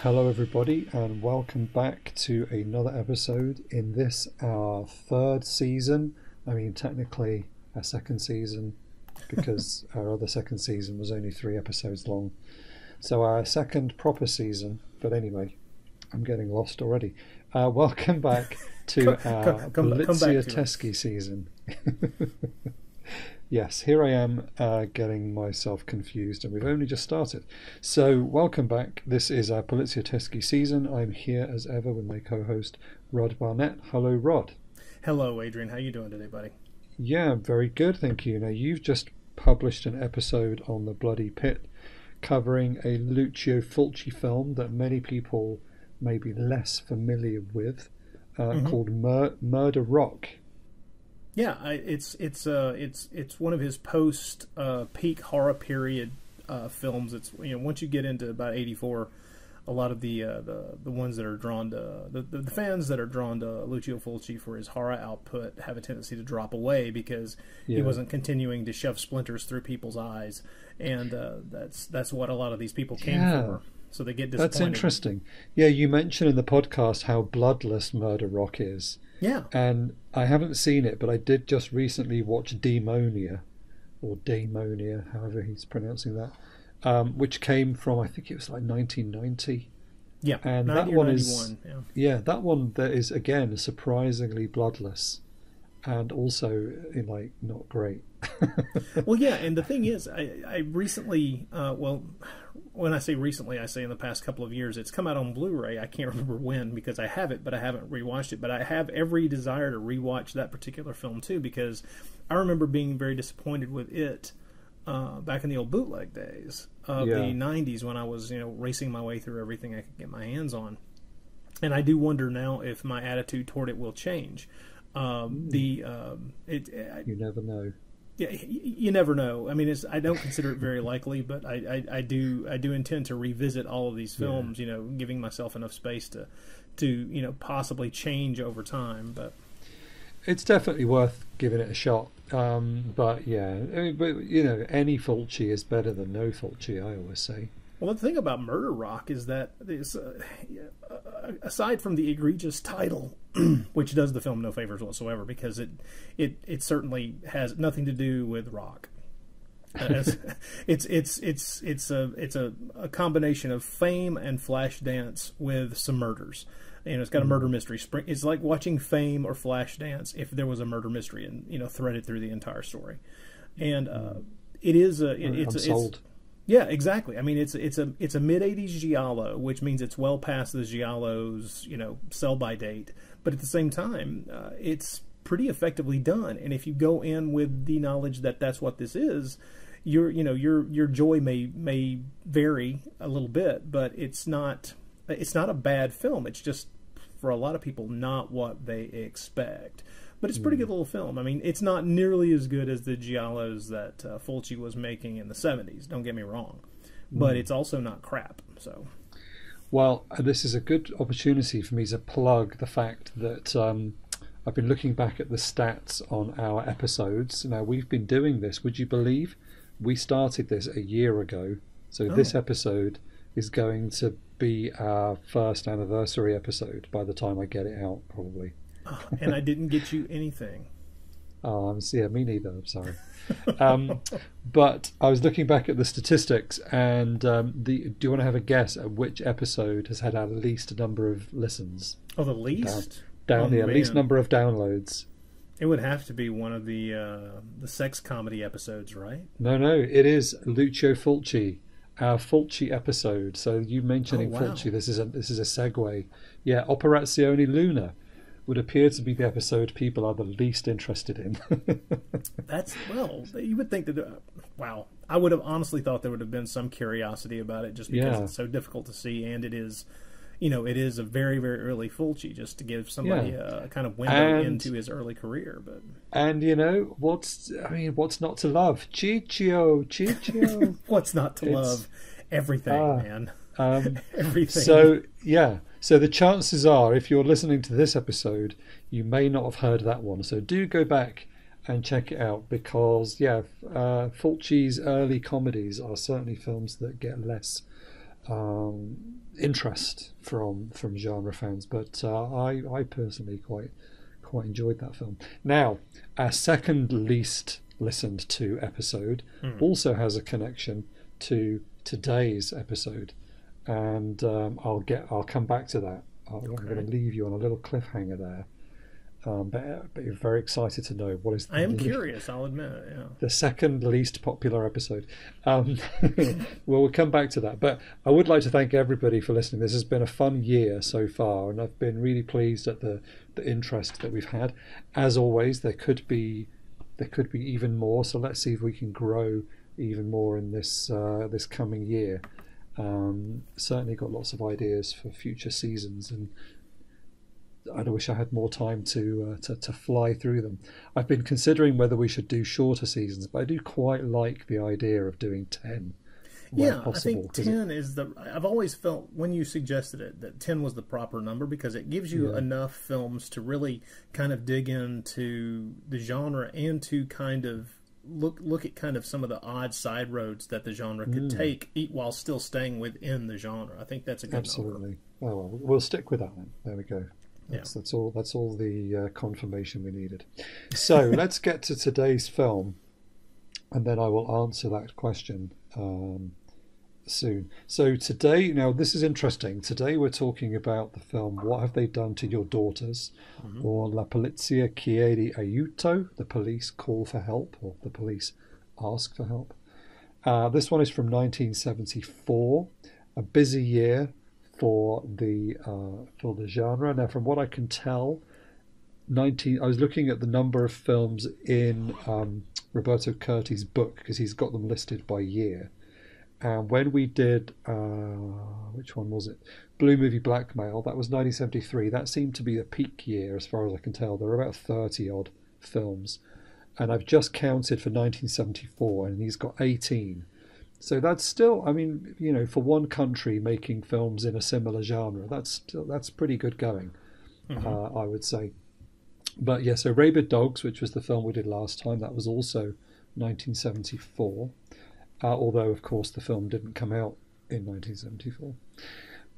Hello everybody and welcome back to another episode in this, our third season. I mean technically our second season because our other second season was only 3 episodes long. So our second proper season, but I'm getting lost already. Welcome back to our Poliziotteschi season. Yes, here I am getting myself confused, and we've only just started. So, welcome back. This is our Poliziotteschi season. I'm here as ever with my co-host, Rod Barnett. Hello, Rod. Hello, Adrian. How you doing today, buddy? Yeah, very good, thank you. Now, you've just published an episode on the Bloody Pit, covering a Lucio Fulci film that many people may be less familiar with, called Murder Rock. Yeah, it's one of his post peak horror period films. It's once you get into about '84, a lot of the ones that are drawn to the fans that are drawn to Lucio Fulci for his horror output have a tendency to drop away because he wasn't continuing to shove splinters through people's eyes, and that's what a lot of these people came for. So they get disappointed. That's interesting. Yeah, you mentioned in the podcast how bloodless Murder Rock is. Yeah. And I haven't seen it, but I did just recently watch Demonia, or Daemonia, however he's pronouncing that, which came from, I think it was like 1990. Yeah, and that one is, that one that is, again, surprisingly bloodless and also not great. Well, yeah, and the thing is, I recently, when I say recently, I say in the past couple of years, it's come out on Blu-ray. I can't remember when because I have it, but I haven't rewatched it. But I have every desire to rewatch that particular film too, because I remember being very disappointed with it back in the old bootleg days of the 90s when I was racing my way through everything I could get my hands on. And I do wonder now if my attitude toward it will change. You never know. Yeah, you never know. I mean, I don't consider it very likely, but I do intend to revisit all of these films. Giving myself enough space to possibly change over time. But it's definitely worth giving it a shot. But any Fulci is better than no Fulci, I always say. Well, the thing about Murder Rock is that aside from the egregious title, which does the film no favors whatsoever, because it certainly has nothing to do with rock. It's a combination of fame and Flashdance with some murders. It's got a murder mystery. It's like watching Fame or Flashdance if there was a murder mystery and threaded through the entire story. And it is I'm sold. Yeah, exactly. I mean, it's a mid '80s giallo, which means it's well past the giallo's sell by date. But at the same time, it's pretty effectively done. And if you go in with the knowledge that that's what this is, your joy may vary a little bit, but it's not a bad film. It's just for a lot of people not what they expect. But it's a pretty good little film. I mean, it's not nearly as good as the giallos that Fulci was making in the 70s, don't get me wrong. But it's also not crap. So, well, this is a good opportunity for me to plug the fact that I've been looking back at the stats on our episodes. Now, we've been doing this, would you believe? We started this a year ago. So this episode is going to be our first anniversary episode by the time I get it out, probably. And I didn't get you anything. Me neither. I'm sorry. But I was looking back at the statistics, and do you want to have a guess at which episode has had our least number of listens? Oh, the least? Least number of downloads. It would have to be one of the sex comedy episodes, right? No, it is Lucio Fulci, our Fulci episode. So you mentioning Fulci, this is a segue. Yeah, Operazione Luna. would appear to be the episode people are the least interested in. You would think that, wow. I would have honestly thought there would have been some curiosity about it just because it's so difficult to see, and it is, it is a very, very early Fulci, just to give somebody a kind of window into his early career. And what's not to love? Ciccio. What's not to love? Everything, man. Everything. So the chances are, if you're listening to this episode, you may not have heard that one. So do go back and check it out, because Fulci's early comedies are certainly films that get less interest from genre fans. But I personally quite enjoyed that film. Now, our second least listened to episode also has a connection to today's episode. And I'll come back to that. I'm going to leave you on a little cliffhanger there. But you're very excited to know what is. I am curious. I'll admit it. Yeah. The second least popular episode. Well, we'll come back to that. But I would like to thank everybody for listening. This has been a fun year so far, and I've been really pleased at the interest that we've had. As always, there could be even more. So let's see if we can grow even more in this coming year. Certainly got lots of ideas for future seasons, and I wish I had more time to fly through them. I've been considering whether we should do shorter seasons, but I do quite like the idea of doing 10. Possible, I think 10 is I've always felt, when you suggested it, that 10 was the proper number, because it gives you enough films to really kind of dig into the genre and to kind of look at kind of some of the odd side roads that the genre could take while still staying within the genre. I think that's a good absolutely number. Well, we'll stick with that then. There we go. That's all the confirmation we needed. So let's get to today's film, and then I will answer that question soon. So today, now this is interesting. Today we're talking about the film What Have They Done to Your Daughters, or La polizia chiede aiuto, the police call for help, or the police ask for help. This one is from 1974, a busy year for the genre. Now, from what I can tell, I was looking at the number of films in Roberto Curti's book, because he's got them listed by year. And when we did, which one was it? Blue Movie Blackmail, that was 1973. That seemed to be the peak year, as far as I can tell. There were about 30 odd films. And I've just counted for 1974, and he's got 18. So that's still, for one country making films in a similar genre, that's pretty good going, I would say. But so Rabid Dogs, which was the film we did last time, that was also 1974. Although, of course, the film didn't come out in 1974.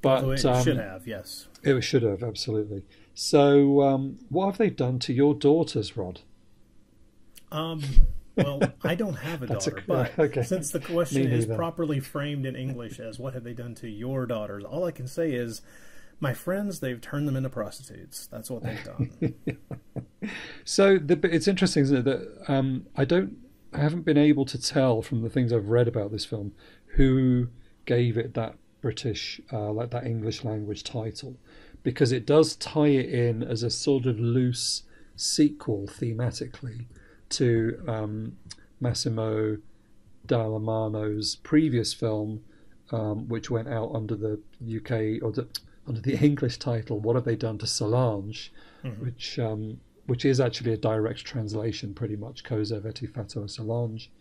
But it should have, yes. It should have, absolutely. So what have they done to your daughters, Rod? Well, I don't have a daughter, but since the question is properly framed in English as what have they done to your daughters, all I can say is, my friends, they've turned them into prostitutes. That's what they've done. So it's interesting, isn't it, that I haven't been able to tell from the things I've read about this film who gave it that British, that English language title, because it does tie it in as a sort of loose sequel thematically to Massimo Dallamano's previous film, which went out under the UK or under the English title, What Have They Done to Solange, which is actually a direct translation, pretty much, Cosa avete fatto a Solange.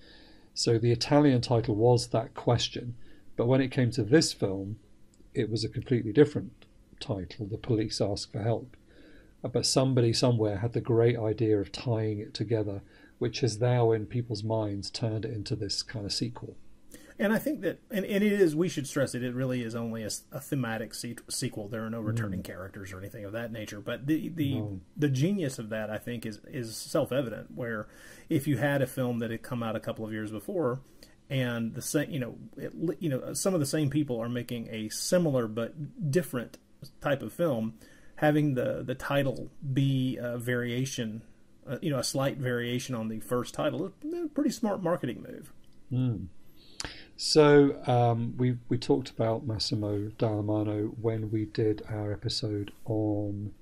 So the Italian title was That Question, but when it came to this film, it was a completely different title, The Police Ask for Help. But somebody somewhere had the great idea of tying it together, which has now in people's minds turned it into this kind of sequel. And I think that, and it is, we should stress it really is only a thematic sequel. There are no returning characters or anything of that nature. But the genius of that, I think, is self-evident, where if you had a film that had come out a couple of years before, and the same, some of the same people are making a similar but different type of film, having the title be a variation, a slight variation on the first title, is a pretty smart marketing move. So we talked about Massimo Dallamano when we did our episode on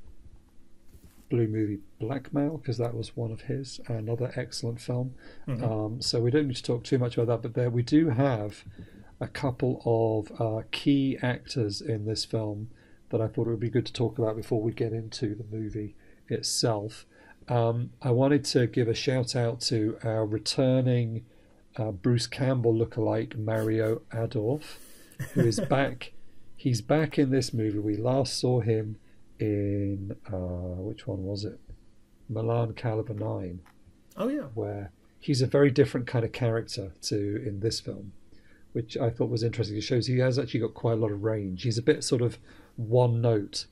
blue movie Blackmail, because that was one of his, another excellent film. Mm-hmm. So we don't need to talk too much about that, but there we do have a couple of key actors in this film that I thought it would be good to talk about before we get into the movie itself. I wanted to give a shout out to our returning Bruce Campbell lookalike Mario Adorf, who is back. He's back in this movie. We last saw him in which one was it? Milan Caliber 9. Oh yeah, where he's a very different kind of character to in this film, which I thought was interesting. It shows he has actually got quite a lot of range. He's a bit sort of one note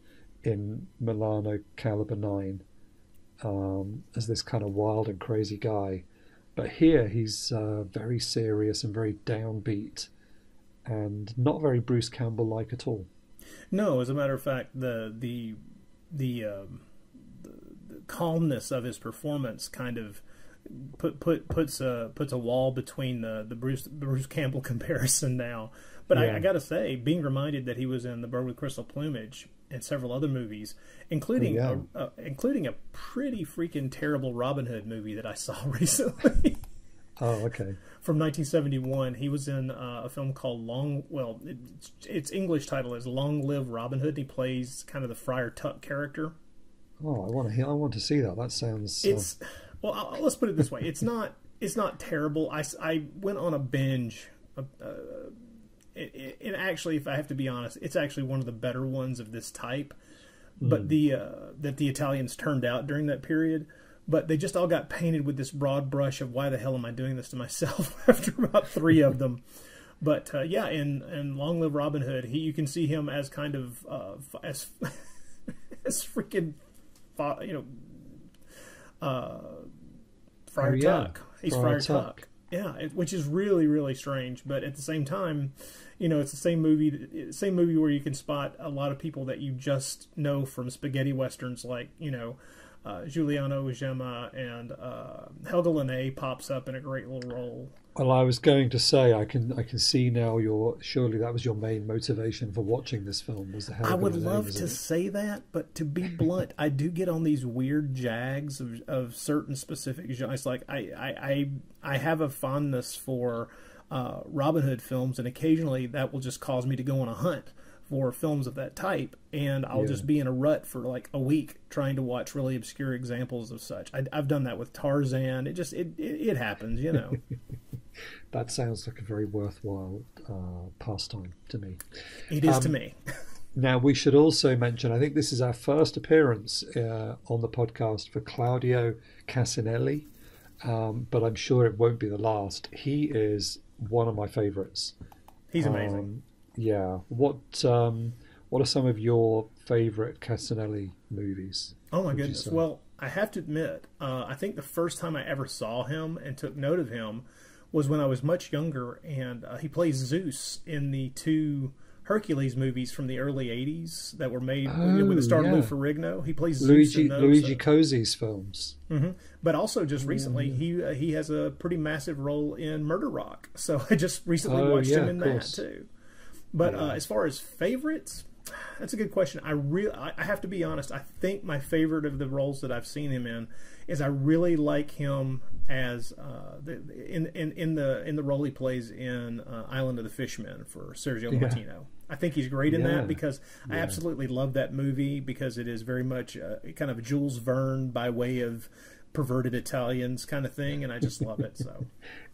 in Milano Caliber 9 as this kind of wild and crazy guy. But here he's very serious and very downbeat and not very Bruce Campbell-like at all. No, as a matter of fact, the calmness of his performance kind of puts a wall between the Bruce Campbell comparison now. But I got to say, being reminded that he was in The Bird with Crystal Plumage and several other movies, including a pretty freaking terrible Robin Hood movie that I saw recently. Oh, okay. From 1971, he was in a film called its English title is Long Live Robin Hood. And he plays kind of the Friar Tuck character. Oh, I want to see that. That sounds. Well, let's put it this way: it's not terrible. I went on a binge. And actually, if I have to be honest, it's actually one of the better ones of this type. But that the Italians turned out during that period. But they just all got painted with this broad brush of why the hell am I doing this to myself after about 3 of them. But in Long Live Robin Hood, you can see him as kind of as freaking Friar Tuck. He's Friar Tuck. Yeah, which is really, really strange. But at the same time, it's the same movie where you can spot a lot of people that you just know from spaghetti westerns, like Giuliano Gemma and Helga Linnea pops up in a great little role. Well, I was going to say I can see now surely that was your main motivation for watching this film, was the Helga I would Linnea, love to say that, but to be blunt, I do get on these weird jags of certain specific genres. Like I have a fondness for Robin Hood films, and occasionally that will just cause me to go on a hunt for films of that type, and I'll just be in a rut for like a week trying to watch really obscure examples of such. I've done that with Tarzan. It happens, That sounds like a very worthwhile pastime to me. It is to me. Now, we should also mention, I think this is our first appearance on the podcast for Claudio Casinelli, but I'm sure it won't be the last. He is one of my favorites. He's amazing. Yeah. What are some of your favorite Casinelli movies? Oh my goodness. Well, I have to admit, I think the first time I ever saw him and took note of him was when I was much younger, and he plays Zeus in the 2 Hercules movies from the early 80s that were made with the star Lou Ferrigno. He plays Zeus in those. Luigi Cozzi's films. Mm-hmm. But also just recently, he has a pretty massive role in Murder Rock. So I just recently watched him in that too. But as far as favorites, that's a good question. I have to be honest. I think my favorite of the roles that I've seen him in is I really like him as in the role he plays in Island of the Fishermen for Sergio Martino. I think he's great in that because I absolutely love that movie because it is very much kind of Jules Verne by way of perverted Italians kind of thing, and I just love it. So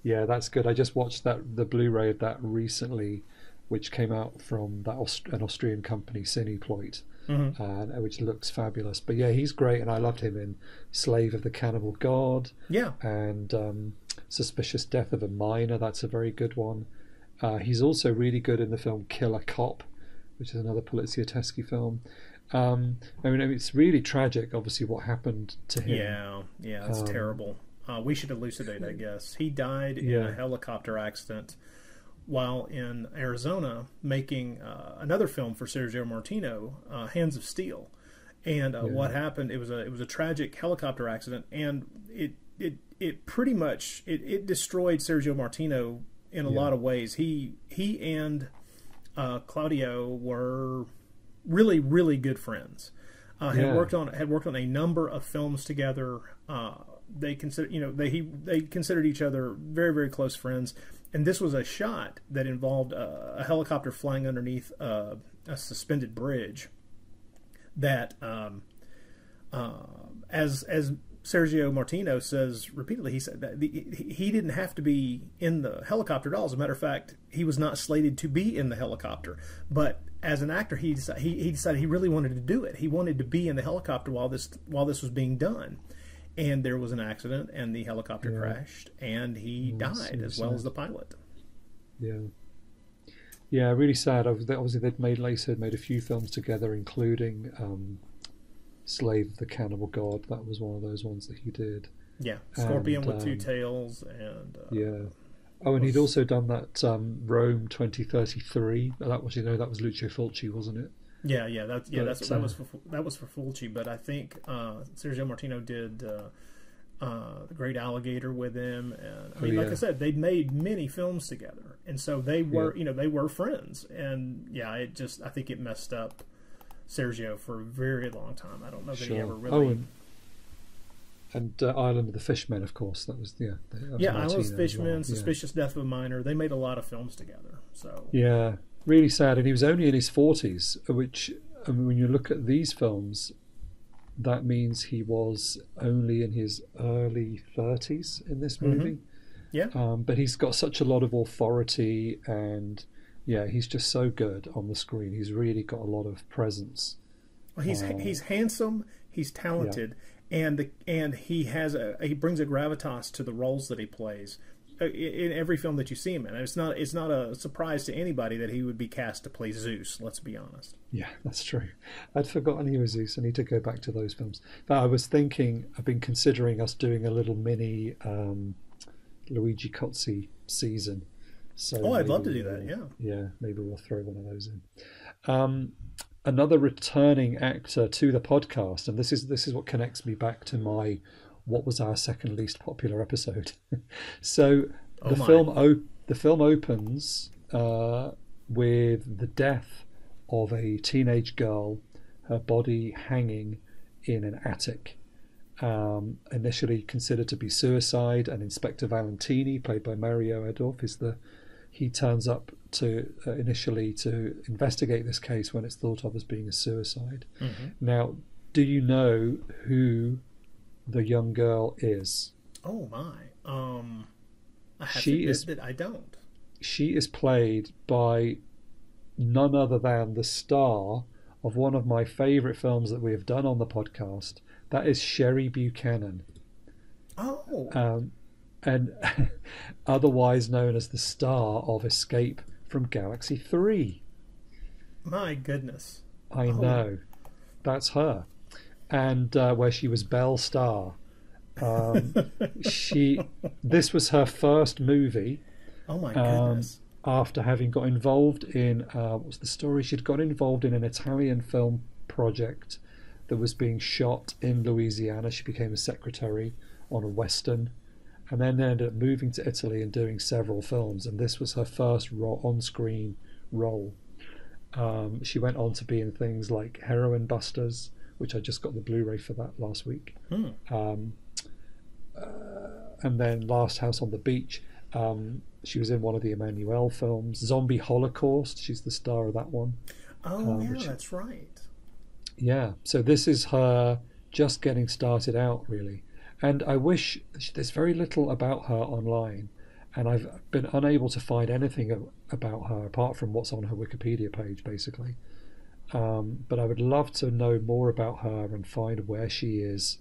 yeah, that's good. I just watched the Blu-ray of that recently, which came out from an Austrian company, Cineploit, which looks fabulous. But yeah, he's great, and I loved him in Slave of the Cannibal God. Yeah, and Suspicious Death of a Minor. That's a very good one. He's also really good in the film Killer Cop, which is another Poliziotteschi film. I mean, it's really tragic, obviously, what happened to him. Yeah, that's terrible. We should elucidate, I guess. He died in a helicopter accident while in Arizona making another film for Sergio Martino, Hands of Steel. And what happened? It was a tragic helicopter accident, and it pretty much it destroyed Sergio Martino in a lot of ways. He and Claudio were really, really good friends. had worked on a number of films together. They considered each other very, very close friends, and this was a shot that involved a helicopter flying underneath a suspended bridge. That, as Sergio Martino says repeatedly, he said that he didn't have to be in the helicopter at all. As a matter of fact, he was not slated to be in the helicopter, but as an actor, he decided he really wanted to do it. He wanted to be in the helicopter while this was being done, and there was an accident, and the helicopter crashed, and he died, as well as the pilot. Yeah, really sad. Obviously, they'd made a few films together, including Slave of the Cannibal God. That was one of those ones that he did. Yeah, Scorpion with Two Tails, and Oh, and he'd also done that Rome 2033. That was Lucio Fulci, wasn't it? That was for Fulci. But I think Sergio Martino did The Great Alligator with him, and like I said, they'd made many films together, and so they were friends. And I think it messed up Sergio for a very long time. I don't know that he ever really. And Island of the Fishmen, of course. That was Island of the Fishmen, well. Suspicious Death of a Minor. They made a lot of films together. So really sad. And he was only in his 40s, which, I mean, when you look at these films, that means he was only in his early 30s in this movie. But he's got such a lot of authority, and he's just so good on the screen. He's really got a lot of presence. Well, he's handsome. He's talented. And he brings a gravitas to the roles that he plays in every film that you see him in. It's not a surprise to anybody that he would be cast to play Zeus. Let's be honest. Yeah, that's true. I'd forgotten he was Zeus. I need to go back to those films. But I was thinking, I've been considering us doing a little mini Luigi Cozzi season. So I'd love to do that. Yeah, maybe we'll throw one of those in. Another returning actor to the podcast, and this is what connects me back to my what was our second least popular episode. So the film opens with the death of a teenage girl, her body hanging in an attic. Initially considered to be suicide, and Inspector Valentini, played by Mario Adorf, he turns up to initially to investigate this case when it's thought of as being a suicide. Now, do you know who the young girl is? Oh my! I don't. She is played by none other than the star of one of my favourite films that we have done on the podcast. That is Sherry Buchanan. Oh. And otherwise known as the star of Escape from Galaxy 3. My goodness. I know. That's her. And where she was Belle Starr. This was her first movie. Oh my goodness. After having got involved in, what's the story? She'd got involved in an Italian film project that was being shot in Louisiana. She became a secretary on a Western, and then ended up moving to Italy and doing several films, and this was her first on-screen role. She went on to be in things like Heroin Busters, which I just got the Blu-ray for that last week, and then Last House on the Beach. She was in one of the Emmanuelle films, Zombie Holocaust. She's the star of that one. That's right. Yeah, so this is her just getting started out, really. And I wish there's very little about her online, and I've been unable to find anything about her apart from what's on her Wikipedia page, basically. But I would love to know more about her and find where she is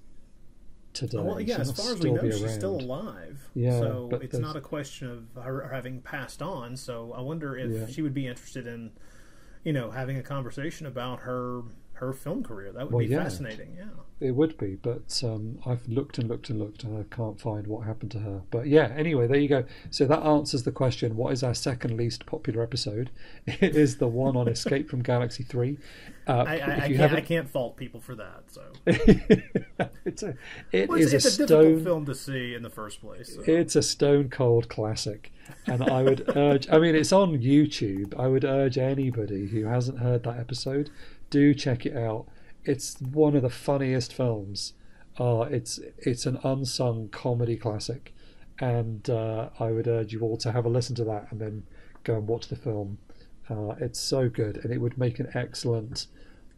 today. Well, as far as we know, she's still alive. Yeah, so it's not a question of her having passed on. So I wonder if she would be interested in, having a conversation about her film career. That would be fascinating. Yeah, it would be, but I've looked and looked and looked, and I can't find what happened to her. But anyway, there you go. So that answers the question: what is our second least popular episode? It is the one on Escape from Galaxy 3. I can't fault people for that. So it's a difficult film to see in the first place. So. It's a stone cold classic, and I would urge. I mean, it's on YouTube. I would urge anybody who hasn't heard that episode, do check it out. it's one of the funniest films. It's an unsung comedy classic, and I would urge you all to have a listen to that and then go and watch the film. It's so good, and it would make an excellent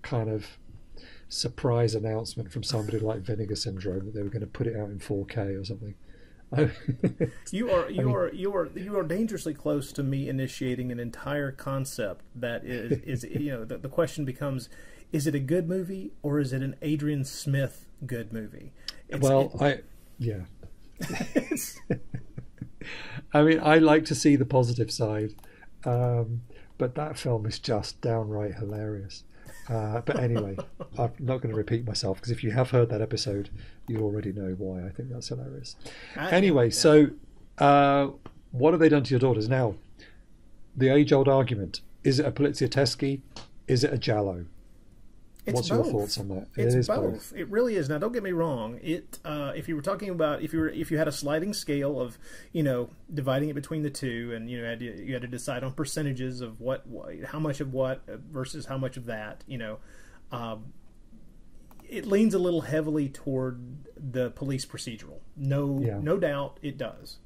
kind of surprise announcement from somebody like Vinegar Syndrome that they were going to put it out in 4K or something. You are dangerously close to me initiating an entire concept that is the question becomes, is it a good movie or is it an Adrian Smith good movie? Yeah. I mean, I like to see the positive side, but that film is just downright hilarious. But anyway, I'm not going to repeat myself, because if you have heard that episode, you already know why I think that's hilarious. Anyway, so what have they done to your daughters? Now, the age-old argument, is it a Poliziotteschi? Is it a Giallo? What's your thoughts on that? It is both. It really is. Now, don't get me wrong. If you were talking about if you had a sliding scale of dividing it between the two, and you had to decide on percentages of how much of what versus how much of that, it leans a little heavily toward the police procedural. No doubt it does.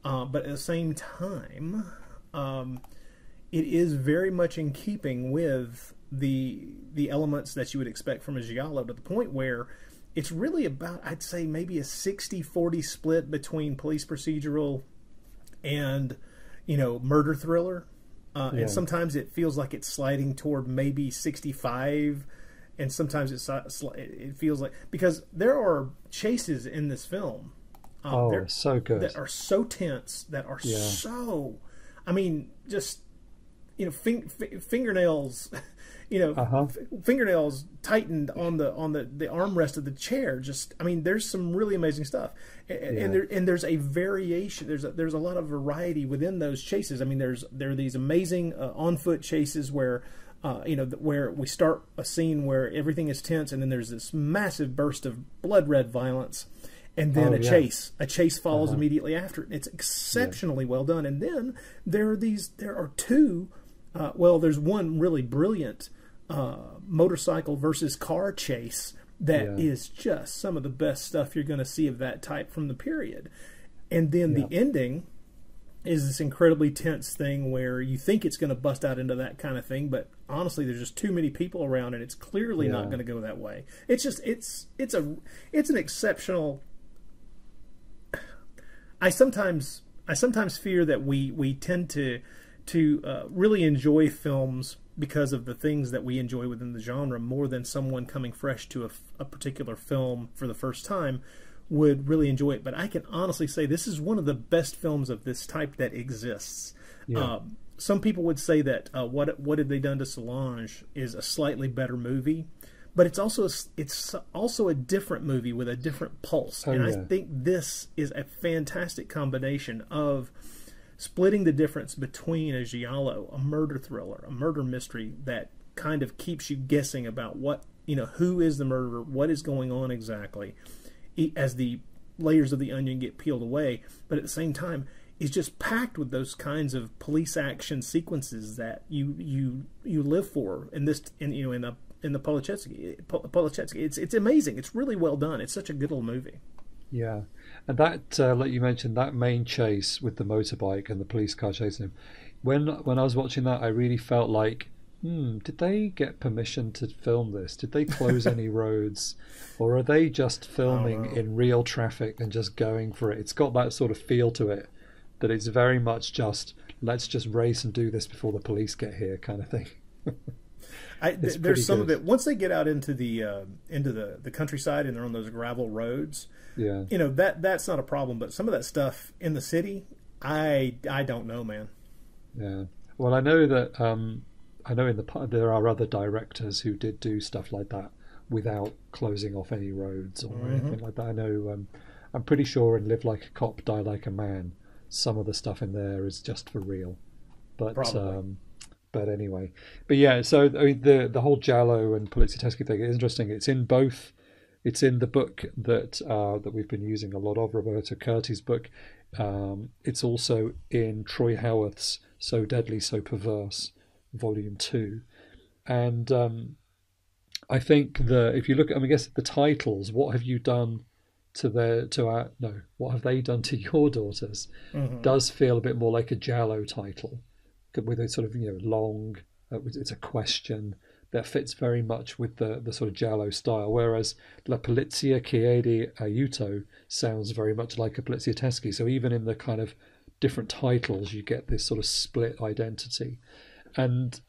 But at the same time, it is very much in keeping with the elements that you would expect from a Giallo, to the point where it's really about, I'd say, maybe a 60-40 split between police procedural and murder thriller, and sometimes it feels like it's sliding toward maybe 65, and sometimes it feels like, because there are chases in this film so good, that are so tense, that are so, I mean, just fingernails fingernails tightened on the armrest of the chair. Just, I mean, there's some really amazing stuff, and there's a variation. There's a lot of variety within those chases. I mean, there are these amazing on foot chases where where we start a scene where everything is tense, and then there's this massive burst of blood red violence, and then a chase follows immediately after it. It's exceptionally well done. And then there are two. There's one really brilliant motorcycle versus car chase that is just some of the best stuff you're going to see of that type from the period. And then the ending is this incredibly tense thing where you think it's going to bust out into that kind of thing, but honestly, there's just too many people around, and it's clearly not going to go that way. It's just it's an exceptional. I sometimes fear that we tend to really enjoy films because of the things that we enjoy within the genre more than someone coming fresh to a particular film for the first time would really enjoy it. But I can honestly say this is one of the best films of this type that exists. Some people would say that What Have They Done to Solange is a slightly better movie, but it's also a different movie with a different pulse. I think this is a fantastic combination of splitting the difference between a Giallo, a murder thriller, a murder mystery that kind of keeps you guessing about who is the murderer, what is going on exactly, as the layers of the onion get peeled away, but at the same time is just packed with those kinds of police action sequences that you live for in the Poliziotteschi. It's amazing. It's really well done. It's such a good little movie. Yeah, and that, like you mentioned, that main chase with the motorbike and the police car chasing him, when I was watching that, I really felt like, did they get permission to film this? Did they close any roads? Or are they just filming in real traffic and just going for it? It's got that sort of feel to it, that it's very much just, let's just race and do this before the police get here kind of thing. There's some of it, once they get out into the countryside and they're on those gravel roads, that's not a problem. But some of that stuff in the city, I don't know, man. Yeah. Well, I know that there are other directors who did do stuff like that without closing off any roads or anything like that. I know. I'm pretty sure in Live Like a Cop, Die Like a Man, some of the stuff in there is just for real. But but anyway, so I mean, the whole Giallo and Poliziotteschi thing is interesting. It's in both. It's in the book that we've been using a lot of, Roberto Curti's book. It's also in Troy Howarth's So Deadly, So Perverse, Volume 2. And I think if you look at, I guess the titles, what have you done what have they done to your daughters? Does feel a bit more like a Giallo title, with a sort of long. It's a question that fits very much with the sort of Giallo style, whereas La polizia, chiede, aiuto sounds very much like a Poliziotteschi. So even in the kind of different titles, you get this sort of split identity. And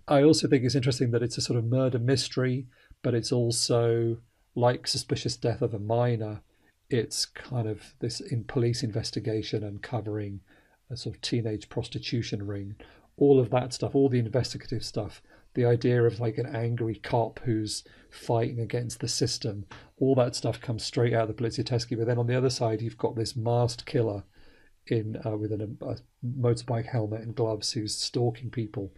I also think it's interesting that it's a sort of murder mystery, but it's also like Suspicious Death of a Minor. It's kind of this in police investigation and covering a sort of teenage prostitution ring, all of that stuff, all the investigative stuff, the idea of like an angry cop who's fighting against the system, all that stuff comes straight out of the Poliziotteschi. But then on the other side, you've got this masked killer with a motorbike helmet and gloves who's stalking people.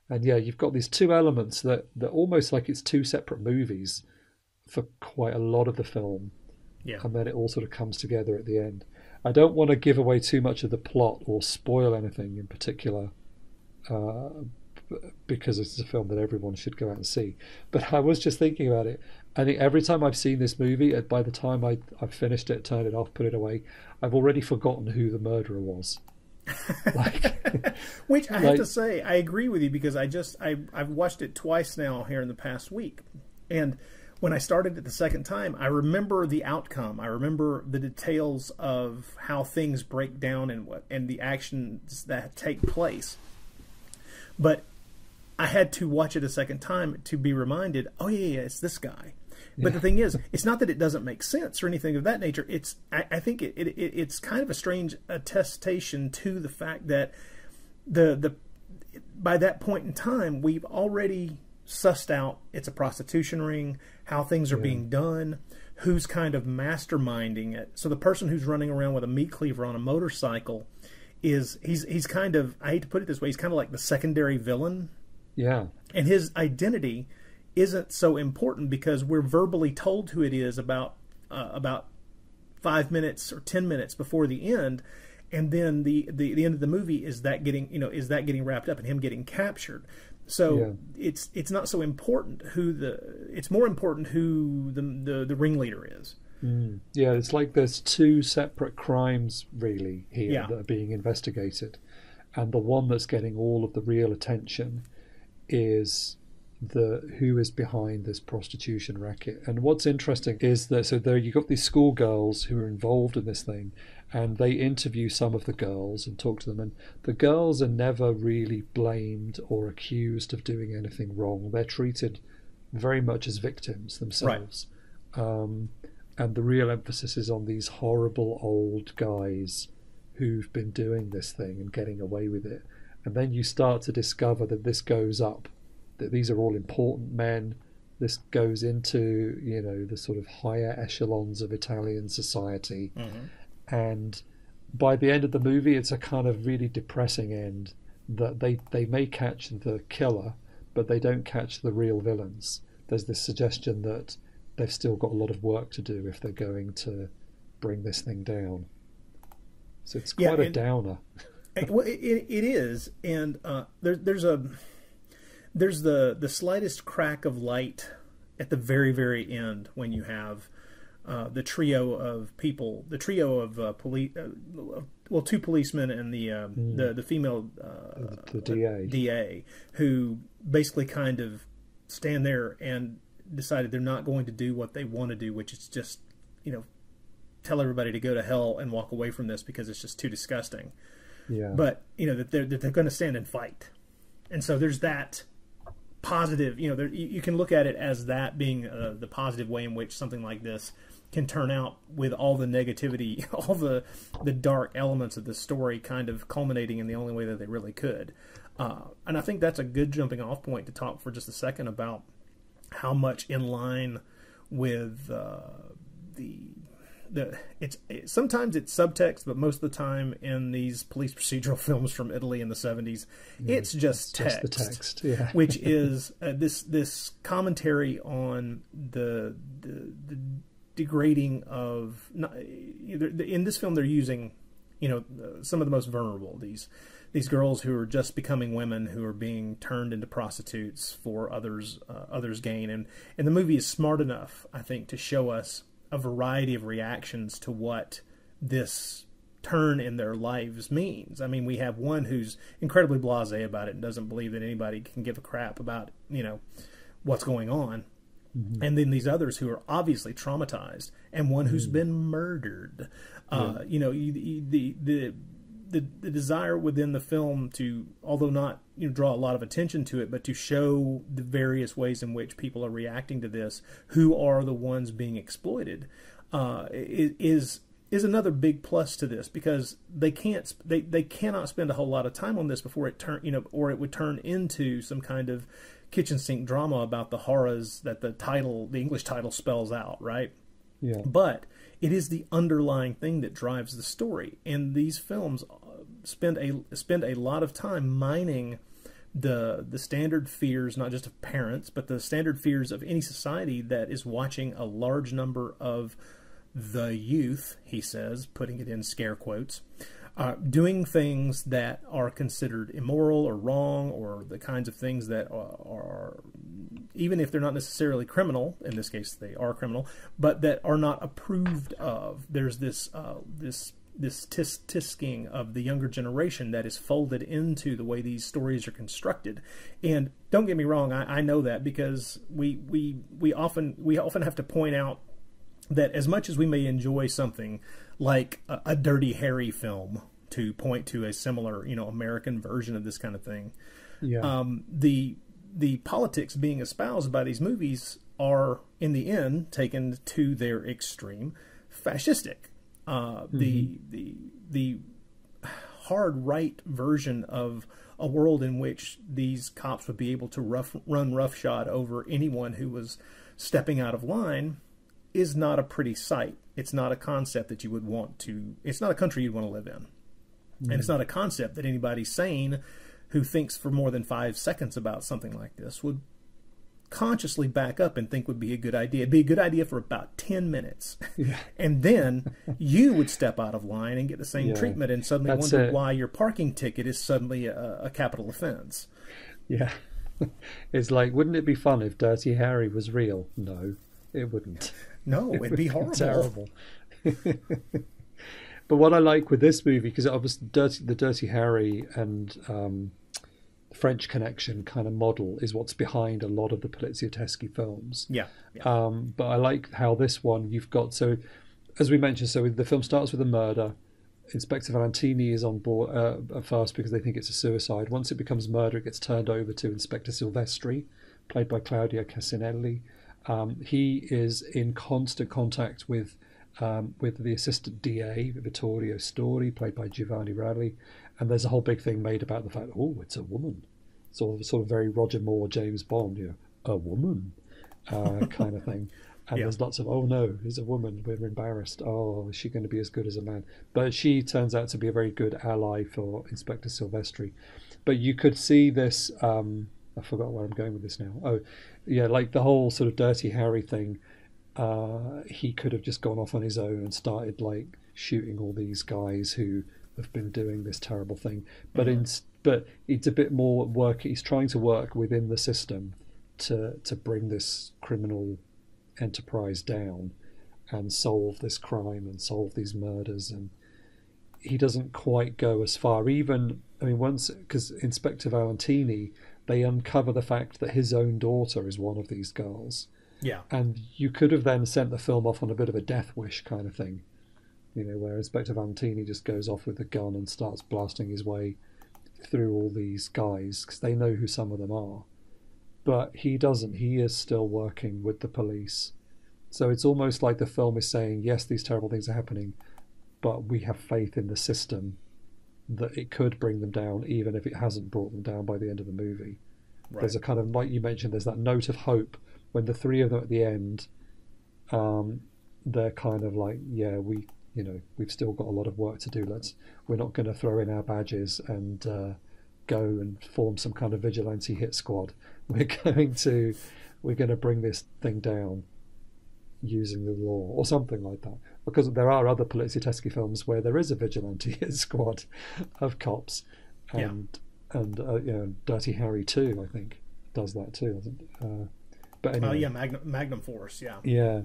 And yeah, you've got these two elements that almost like it's two separate movies for quite a lot of the film. Yeah. And then it all sort of comes together at the end. I don't want to give away too much of the plot or spoil anything in particular, because it's a film that everyone should go out and see. But I was just thinking about it. I think every time I've seen this movie, by the time I've finished it, turned it off, put it away, I've already forgotten who the murderer was. Which I have to say, I agree with you, because I've watched it twice now here in the past week, and when I started it the second time, I remember the outcome. I remember the details of how things break down and the actions that take place. But I had to watch it a second time to be reminded, oh yeah, it's this guy. But the thing is, it's not that it doesn't make sense or anything of that nature. I think it's kind of a strange attestation to the fact that by that point in time, we've already sussed out it's a prostitution ring, how things are being done, who's kind of masterminding it. So the person who's running around with a meat cleaver on a motorcycle he's kind of, I hate to put it this way, he's kind of like the secondary villain. Yeah. And his identity isn't so important because we're verbally told who it is about 5 minutes or 10 minutes before the end, and then the end of the movie is that getting wrapped up and him getting captured. So it's not so important it's more important who the ringleader is. Yeah, it's like there's two separate crimes really here that are being investigated, and the one that's getting all of the real attention is who is behind this prostitution racket. And what's interesting is that there you've got these schoolgirls who are involved in this thing, and they interview some of the girls and talk to them, and the girls are never really blamed or accused of doing anything wrong. They're treated very much as victims themselves. Right. And the real emphasis is on these horrible old guys who've been doing this thing and getting away with it. And then you start to discover that this goes up, that these are all important men. This goes into, the sort of higher echelons of Italian society. Mm-hmm. And by the end of the movie, it's a kind of really depressing end, that they may catch the killer, but they don't catch the real villains. There's this suggestion that they've still got a lot of work to do if they're going to bring this thing down. So it's quite a downer. Well, it is, and there's the slightest crack of light at the very, very end when you have the trio of people, the trio of police, two policemen and the female the DA, who basically kind of stand there and decided they're not going to do what they want to do, which is just tell everybody to go to hell and walk away from this because it's just too disgusting. Yeah. But that they're going to stand and fight, and so there's that positive. You can look at it as that being the positive way in which something like this can turn out, with all the negativity, all the dark elements of the story kind of culminating in the only way that they really could. And I think that's a good jumping off point to talk for just a second about how much in line with sometimes it's subtext, but most of the time in these police procedural films from Italy in the 70s, it's just text, the text, yeah. Which is this commentary on the degrading of in this film they're using some of the most vulnerable, these these girls who are just becoming women who are being turned into prostitutes for others gain. And the movie is smart enough, I think, to show us a variety of reactions to what this turn in their lives means. I mean, we have one who's incredibly blasé about it and doesn't believe that anybody can give a crap about, what's going on. Mm-hmm. And then these others who are obviously traumatized, and one who's been murdered. The desire within the film to, although not draw a lot of attention to it, but to show the various ways in which people are reacting to this, who are the ones being exploited, is another big plus to this, because they cannot spend a whole lot of time on this before it or it would turn into some kind of kitchen sink drama about the horrors that the English title spells out, right? Yeah. But it is the underlying thing that drives the story, and these films spend a lot of time mining the standard fears, not just of parents, but the standard fears of any society that is watching a large number of the youth, he says, putting it in scare quotes, doing things that are considered immoral or wrong, or the kinds of things that are, even if they're not necessarily criminal, in this case they are criminal, but that are not approved of. There's this tisk-tisking of the younger generation that is folded into the way these stories are constructed. And don't get me wrong, I know that, because we often have to point out that as much as we may enjoy something like a Dirty Harry film, to point to a similar, American version of this kind of thing, the politics being espoused by these movies are, in the end, taken to their extreme, fascistic. The hard right version of a world in which these cops would be able to run roughshod over anyone who was stepping out of line is not a pretty sight. It's not a concept that you would want to, it's not a country you'd want to live in. And it's not a concept that anybody sane who thinks for more than 5 seconds about something like this would consciously back up and think would be a good idea. It'd be a good idea for about 10 minutes. Yeah. And then you would step out of line and get the same treatment, and suddenly wonder why your parking ticket is suddenly a capital offense. Yeah. It's like, wouldn't it be fun if Dirty Harry was real? No, it wouldn't. No, it'd be horrible. Terrible. But what I like with this movie, because obviously the Dirty Harry and French Connection kind of model is what's behind a lot of the Poliziotteschi films. Yeah. But I like how this one, you've got, so as we mentioned, so the film starts with a murder. Inspector Valentini is on board at first because they think it's a suicide. Once it becomes murder, it gets turned over to Inspector Silvestri, played by Claudio Cassinelli. He is in constant contact with the assistant DA, Vittorio Stori, played by Giovanni Ralli, and there's a whole big thing made about the fact, oh, it's a woman. Sort of very Roger Moore, James Bond, a woman kind of thing. And there's lots of, oh no, he's a woman, we're embarrassed. Oh, is she going to be as good as a man? But she turns out to be a very good ally for Inspector Silvestri. But you could see this, I forgot where I'm going with this now. Oh, yeah, like the whole sort of Dirty Harry thing. He could have just gone off on his own and started like shooting all these guys who have been doing this terrible thing. But but it's a bit more work. He's trying to work within the system to bring this criminal enterprise down and solve this crime and solve these murders. And he doesn't quite go as far. Even, I mean, once, because Inspector Valentini, they uncover the fact that his own daughter is one of these girls. Yeah. And you could have then sent the film off on a bit of a death wish kind of thing, where Inspector Valentini just goes off with a gun and starts blasting his way through all these guys because they know who some of them are. But he doesn't. He is still working with the police. So it's almost like the film is saying, yes, these terrible things are happening, but we have faith in the system that it could bring them down, even if it hasn't brought them down by the end of the movie. Right. There's a kind of, like you mentioned, there's that note of hope when the three of them at the end, they're kind of like, yeah, we've still got a lot of work to do. We're not going to throw in our badges and go and form some kind of vigilante hit squad. We're going to bring this thing down using the law or something like that. Because there are other Poliziotteschi films where there is a vigilante hit squad of cops, Yeah. and Dirty Harry too, I think, does that too, doesn't it? But anyway, Yeah, Magnum Force. Yeah. yeah.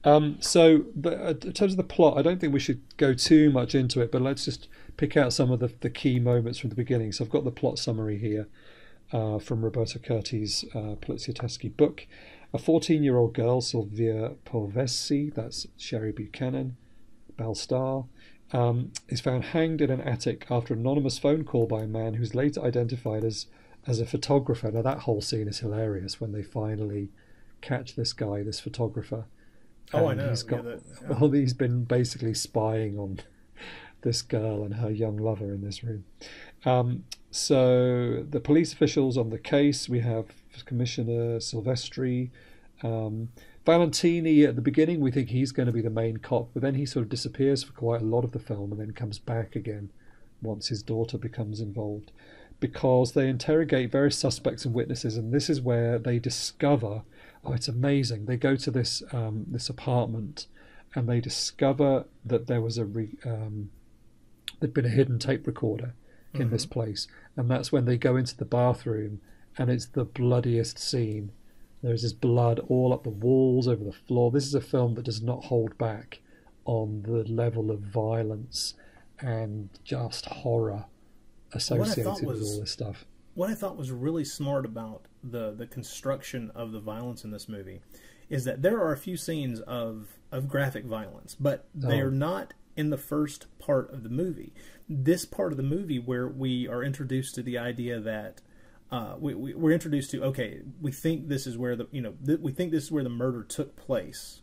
In terms of the plot, I don't think we should go too much into it, but let's just pick out some of the key moments from the beginning. So I've got the plot summary here from Roberto Curti's Poliziotteschi book. A 14-year-old girl, Sylvia Polvesi, that's Sherry Buchanan, Belle Starr, is found hanged in an attic after an anonymous phone call by a man who's later identified as a photographer. Now that whole scene is hilarious when they finally catch this guy, this photographer. Oh, I know. He's been basically spying on this girl and her young lover in this room. So the police officials on the case, we have Commissioner Silvestri. Valentini, at the beginning, we think he's going to be the main cop, but then he sort of disappears for quite a lot of the film and then comes back again once his daughter becomes involved, because they interrogate various suspects and witnesses, and this is where they discover, oh, it's amazing. They go to this apartment and they discover that there was there'd been a hidden tape recorder in this place, and that's when they go into the bathroom, and it's the bloodiest scene. There's this blood all up the walls, over the floor. This is a film that does not hold back on the level of violence and just horror associated with all this stuff. What I thought was really smart about the construction of the violence in this movie is that there are a few scenes of graphic violence, but they are not in the first part of the movie. This part of the movie where we are introduced to the idea that we're introduced to, okay, we think this is where the murder took place.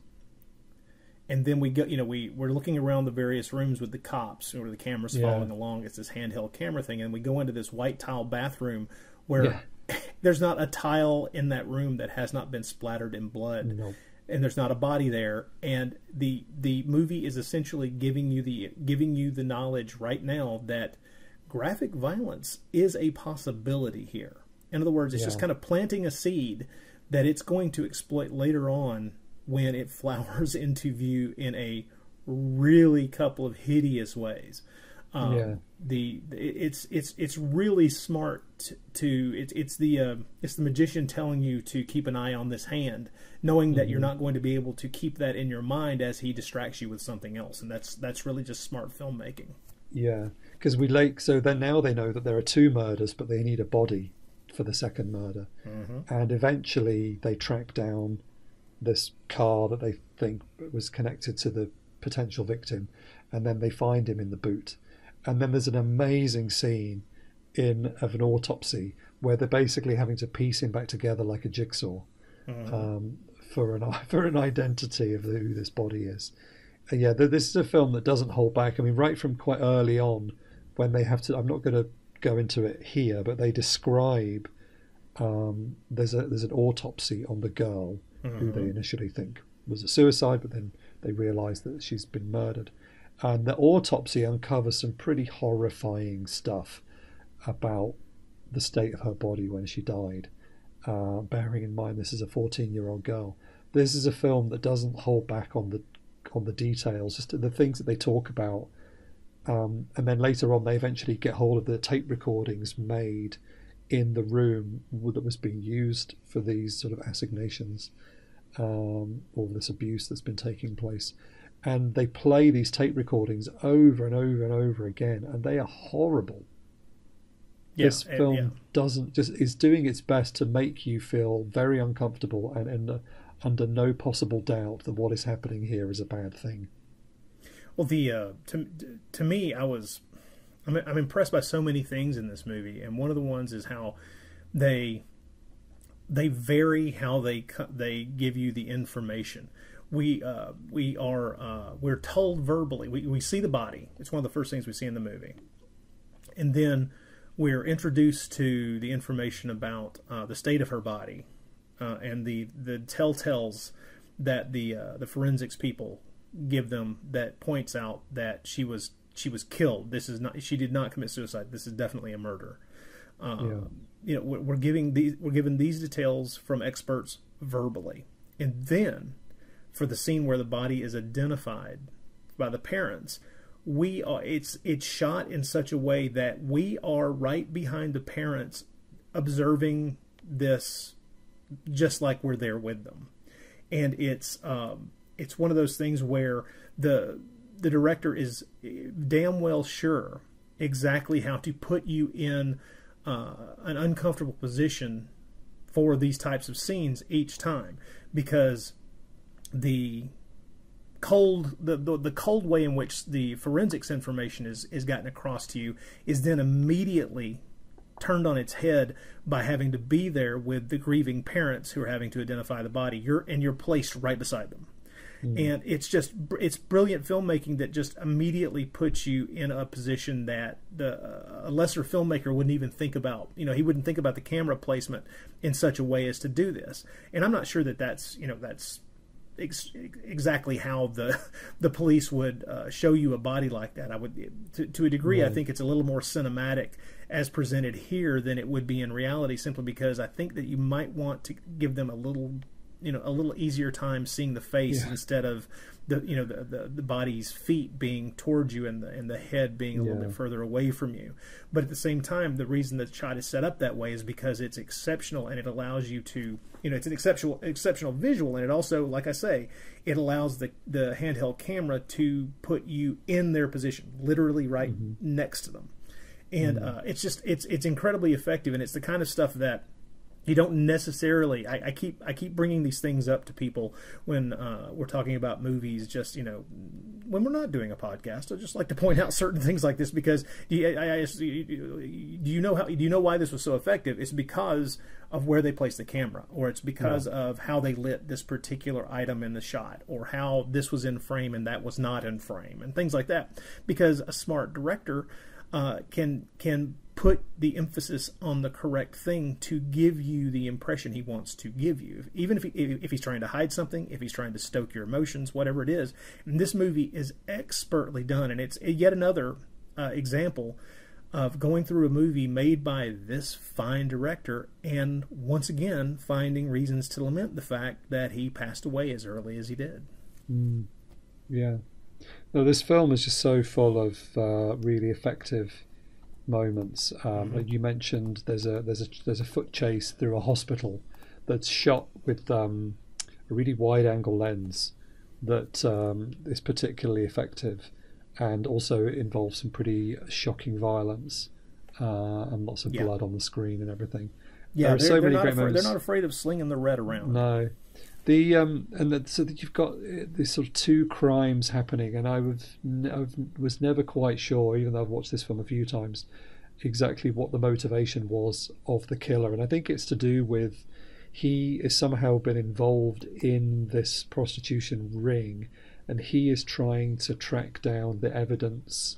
And then we go, we're looking around the various rooms with the cops, where the camera's following along. It's this handheld camera thing, and we go into this white tile bathroom where there's not a tile in that room that has not been splattered in blood, and there's not a body there. And the movie is essentially giving you the knowledge right now that graphic violence is a possibility here. In other words, it's just kind of planting a seed that it's going to exploit later on when it flowers into view in a really couple of hideous ways. It's really smart it's the magician telling you to keep an eye on this hand, knowing that you're not going to be able to keep that in your mind as he distracts you with something else, and that's really just smart filmmaking. Yeah, because so then now they know that there are two murders, but they need a body for the second murder, and eventually they track down this car that they think was connected to the potential victim, and then they find him in the boot. And then there's an amazing scene of an autopsy where they're basically having to piece him back together like a jigsaw for an identity of who this body is. This is a film that doesn't hold back. I mean, right from quite early on, when they have to, I'm not going to go into it here, but they describe there's an autopsy on the girl who they initially think was a suicide, but then they realise that she's been murdered. And the autopsy uncovers some pretty horrifying stuff about the state of her body when she died, bearing in mind this is a 14-year-old girl. This is a film that doesn't hold back on the details, just the things that they talk about. And then later on, they eventually get hold of the tape recordings made in the room that was being used for these sort of assignations, or this abuse that's been taking place. And they play these tape recordings over and over and over again, and they are horrible. This film is doing its best to make you feel very uncomfortable and under no possible doubt that what is happening here is a bad thing. Well, to me, I'm impressed by so many things in this movie, and one of the ones is how they vary how they give you the information. We're told verbally. We see the body. It's one of the first things we see in the movie, and then we're introduced to the information about the state of her body, and the telltales that the forensics people give them that points out that she was killed. She did not commit suicide. This is definitely a murder. We're given these details from experts verbally, and then for the scene where the body is identified by the parents, it's shot in such a way that we are right behind the parents observing this, just like we're there with them. And it's one of those things where the director is damn well sure exactly how to put you in an uncomfortable position for these types of scenes each time, because the cold way in which the forensics information is gotten across to you is then immediately turned on its head by having to be there with the grieving parents who are having to identify the body. You're placed right beside them. And it's brilliant filmmaking that just immediately puts you in a position that a lesser filmmaker wouldn't even think about. He wouldn't think about the camera placement in such a way as to do this. And I'm not sure that's exactly how the police would show you a body like that. I would, to a degree, I think it's a little more cinematic as presented here than it would be in reality, simply because I think that you might want to give them a little easier time seeing the face instead of the body's feet being towards you and the head being a little bit further away from you. But at the same time, the reason the shot is set up that way is because it's exceptional, and it allows you to, it's an exceptional visual, and it also, like I say, it allows the handheld camera to put you in their position, literally right next to them. And it's incredibly effective, and it's the kind of stuff that you don't necessarily. I keep bringing these things up to people when we're talking about movies. Just when we're not doing a podcast, I just like to point out certain things like this, because do you know why this was so effective? It's because of where they placed the camera, or it's because of how they lit this particular item in the shot, or how this was in frame and that was not in frame, and things like that. Because a smart director can put the emphasis on the correct thing to give you the impression he wants to give you, even if he's trying to hide something, if he's trying to stoke your emotions, whatever it is. And this movie is expertly done, and it's yet another example of going through a movie made by this fine director, and once again finding reasons to lament the fact that he passed away as early as he did. Yeah. No, this film is just so full of really effective moments. Like you mentioned, there's a foot chase through a hospital that's shot with a really wide-angle lens that is particularly effective, and also involves some pretty shocking violence and lots of blood on the screen and everything. Yeah, they're not afraid of slinging the red around. No. So that you've got these sort of two crimes happening, and I was never quite sure, even though I've watched this film a few times, exactly what the motivation was of the killer. And I think it's to do with he has somehow been involved in this prostitution ring, and he is trying to track down the evidence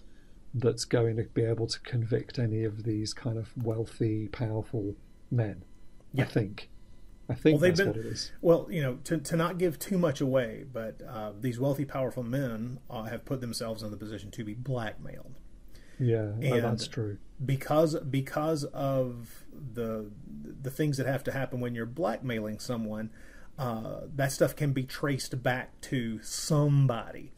that's going to be able to convict any of these kind of wealthy, powerful men. I think that's what it is. Well, to not give too much away, but these wealthy, powerful men have put themselves in the position to be blackmailed. Yeah, that's true. Because of the things that have to happen when you're blackmailing someone, that stuff can be traced back to somebody.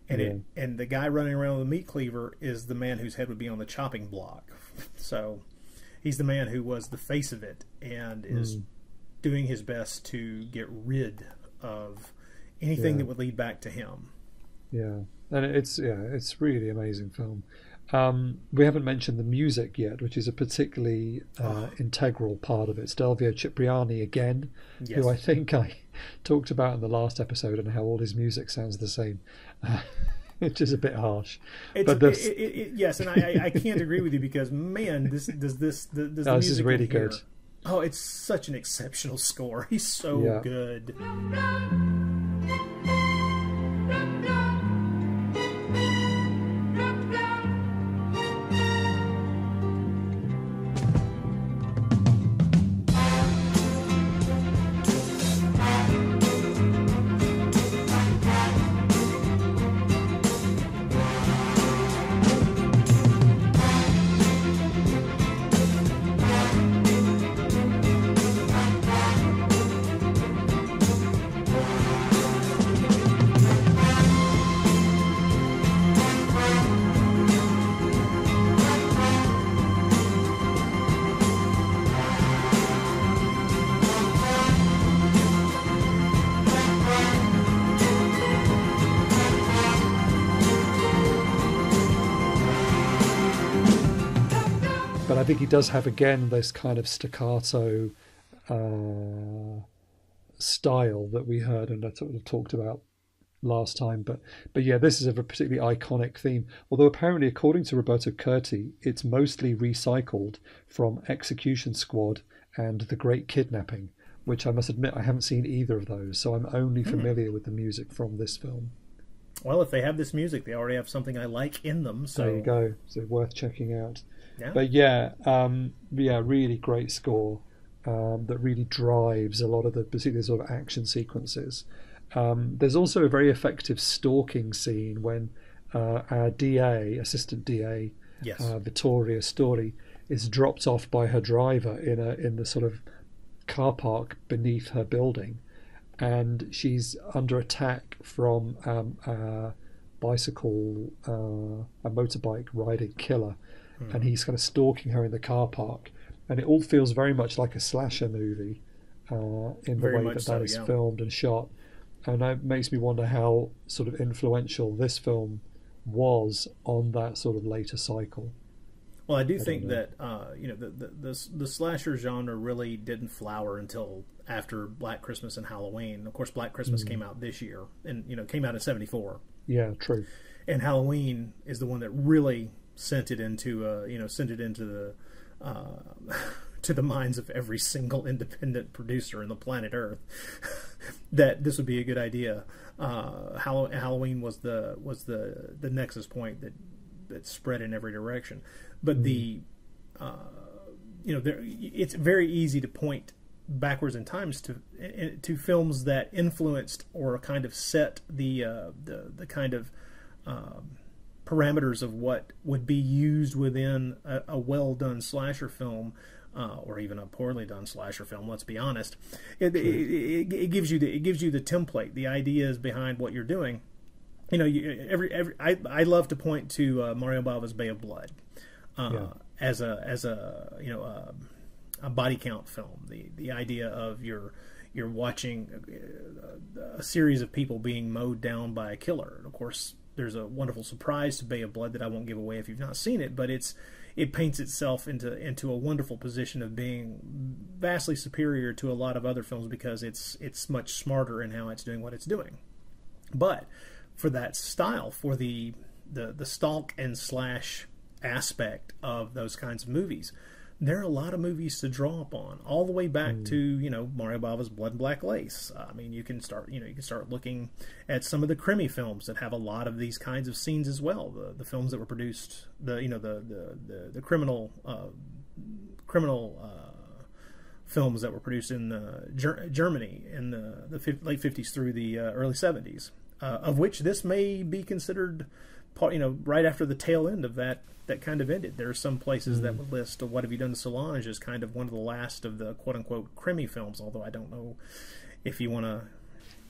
And and the guy running around with a meat cleaver is the man whose head would be on the chopping block. So he's the man who was the face of it, and is doing his best to get rid of anything that would lead back to him. Yeah, and it's really amazing film. We haven't mentioned the music yet, which is a particularly integral part of it. Stelvio Cipriani again, who I think I talked about in the last episode, and how all his music sounds the same, which is a bit harsh. Yes, and I can't agree with you, because man, this is really good. Oh, it's such an exceptional score. He's so good. think he does have again this kind of staccato style that we heard and I sort of talked about last time, but yeah, this is a particularly iconic theme. Although apparently, according to Roberto Curti, it's mostly recycled from Execution Squad and The Great Kidnapping, which I must admit I haven't seen either of those, so I'm only familiar with the music from this film. Well, if they have this music, they already have something I like in them. So there you go. So worth checking out. Yeah. But yeah, really great score that really drives a lot of the particular sort of action sequences. There's also a very effective stalking scene when our DA, assistant DA, yes. Vittoria Stori, is dropped off by her driver in the sort of car park beneath her building, and she's under attack from a motorbike riding killer, and he's kind of stalking her in the car park, and it all feels very much like a slasher movie in the way that is filmed and shot. And that makes me wonder how sort of influential this film was on that sort of later cycle. Well, I do think that the slasher genre really didn't flower until after Black Christmas and Halloween. Of course, Black Christmas came out this year, and came out in '74. Yeah, true. And Halloween is the one that really sent it into the to the minds of every single independent producer in the planet Earth that this would be a good idea. Halloween was the nexus point that spread in every direction. But it's very easy to point backwards in times to films that influenced or kind of set the kind of parameters of what would be used within a well done slasher film. Or even a poorly done slasher film. Let's be honest. It gives you the template, the ideas behind what you're doing. I love to point to Mario Bava's Bay of Blood as a body count film. The idea of you're watching a series of people being mowed down by a killer. And of course, there's a wonderful surprise to Bay of Blood that I won't give away if you've not seen it, but it paints itself into a wonderful position of being vastly superior to a lot of other films because it's much smarter in how it's doing what it's doing. But for that style, for the stalk and slash aspect of those kinds of movies, there are a lot of movies to draw upon, all the way back to Mario Bava's Blood and Black Lace. I mean, you can start looking at some of the Krimi films that have a lot of these kinds of scenes as well. The films that were produced, the criminal films that were produced in Germany in the late 50s through the early 70s, of which this may be considered right after the tail end of that kind of ended. There are some places that would list What Have You Done to Solange as kind of one of the last of the quote-unquote Krimi films, although I don't know if you want to...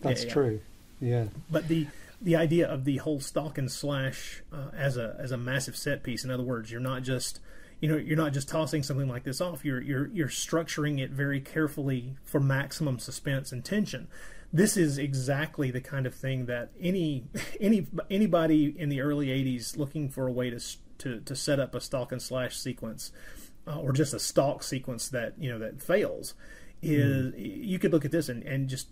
That's true, yeah. But the idea of the whole stalk and slash as a massive set piece, in other words, you're not just tossing something like this off, you're structuring it very carefully for maximum suspense and tension. This is exactly the kind of thing that anybody in the early 80s looking for a way to set up a stalk and slash sequence, or just a stalk sequence that fails, is you could look at this and just